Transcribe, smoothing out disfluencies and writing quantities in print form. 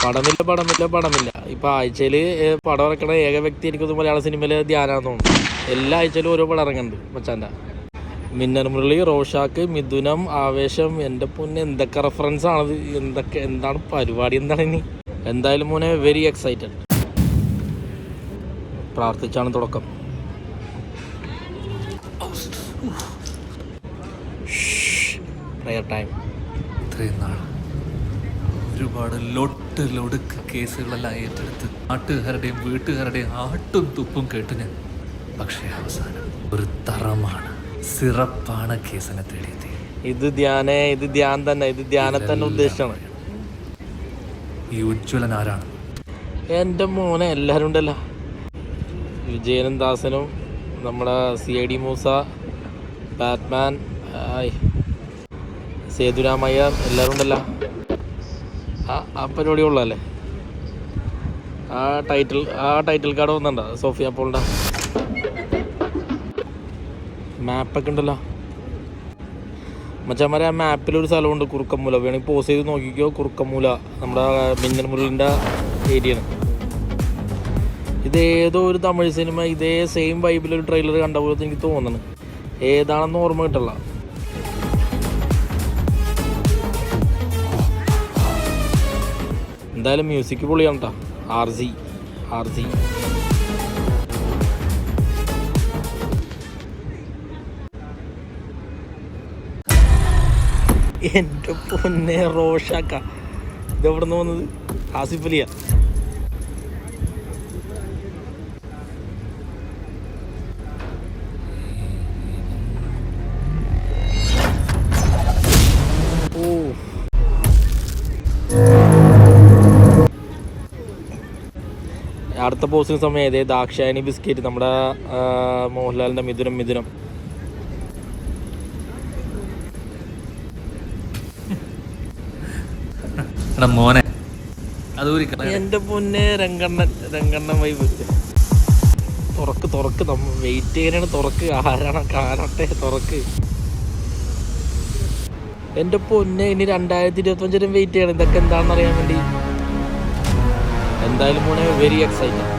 പടമില്ല. ഇപ്പൊ ആഴ്ചയില് പടം ഇറക്കണ ഏക വ്യക്തി എനിക്കൊന്നും മലയാള സിനിമയില് ധ്യാനാന്ന് തോന്നുന്നു. എല്ലാ ആഴ്ചയിലും ഓരോ പടം ഇറങ്ങുന്നുണ്ട് മച്ചാൻ്റെ. മിന്നൽ മുരളി, റോഷാക്ക്, മിഥുനം, ആവേശം. എൻ്റെ പൊന്നെ എന്തൊക്കെ റെഫറൻസ് ആണത്, എന്താണ് പരിപാടി, എന്താണ് ഇനി? എന്തായാലും മോനെ വെരി എക്സൈറ്റഡ്. പ്രാർത്ഥിച്ചാണ് തുടക്കം. Prayer time. ഇത്രയും നാൾ ഒരുപാട് ലൊടുക്ക് കേസുകളെല്ലാം ഏറ്റെടുത്ത് നാട്ടുകാരുടെയും വീട്ടുകാരുടെയും ആട്ടും തുപ്പും കേട്ടു ഞാൻ. പക്ഷേ അവസാനം ഒരു തറമാണ്, സിറപ്പാണ് കേസിനെ തേടിയത്. ഇത് ധ്യാൻ തന്നെ, ഇത് ധ്യാനെ തന്നെ ഉദ്ദേശിച്ചാണ്. ഈ ഉജ്ജ്വലൻ ആരാണ്? എൻ്റെ മോനെ എല്ലാവരും ഉണ്ടല്ലോ. വിജയനും ദാസനും, നമ്മുടെ CID മൂസ, ബാറ്റ്മാൻ, സേതുരാമയ്യർ, എല്ലാവരും ഉണ്ടല്ലോ. ആ പരിപാടി ഉള്ളതല്ലേ? ആ ടൈറ്റിൽ കാർഡ് വന്നിട്ടുണ്ടോ സോഫിയ പോളിൻ്റെ? മാപ്പൊക്കെ ഉണ്ടല്ലോ മച്ചാന്മാരെ. ആ മാപ്പിലൊരു സ്ഥലമുണ്ട്, കുറുക്കമ്മൂല. വേണമെങ്കിൽ പോസ് ചെയ്ത് നോക്കിക്കോ. കുറുക്കമ്മൂല നമ്മുടെ മിന്നൽ മുരളിൻ്റെ ഏരിയയാണ്. ഇതേതോ ഒരു തമിഴ് സിനിമ ഇതേ സെയിം വൈബിലൊരു ട്രെയിലർ കണ്ട പോലത്തെ എനിക്ക് തോന്നുന്നു. ഏതാണെന്ന് ഓർമ്മ കിട്ടില്ല. എന്തായാലും മ്യൂസിക് പൊളിയാണ് കേട്ടോ. RZ. എൻ്റെ പൊന്നെ റോഷാക്ക, ഇതെവിടെ നിന്ന് വന്നത്? ആസിഫ് അലിയ. അടുത്ത പോസ്റ്റിന് സമയം ഏതേ ദാക്ഷായണി ബിസ്ക്കറ്റ്, നമ്മുടെ മോഹൻലാലിൻ്റെ മിഥുനം. മോനെ എൻ്റെ പൊന്നെ രംഗണ്ണൻ വൈബ്. തുറക്ക് നമ്മ വെയിറ്റ് ചെയ്യാനാണ്. തുറക്ക് കാണട്ടെ തുറക്ക്. എൻ്റെ പൊന്നെ ഇനി 2025 വെയിറ്റ് ചെയ്യണം ഇതൊക്കെ എന്താണെന്ന് അറിയാൻ വേണ്ടി. എന്തായാലും മോനെ വെരി എക്സൈറ്റഡ്.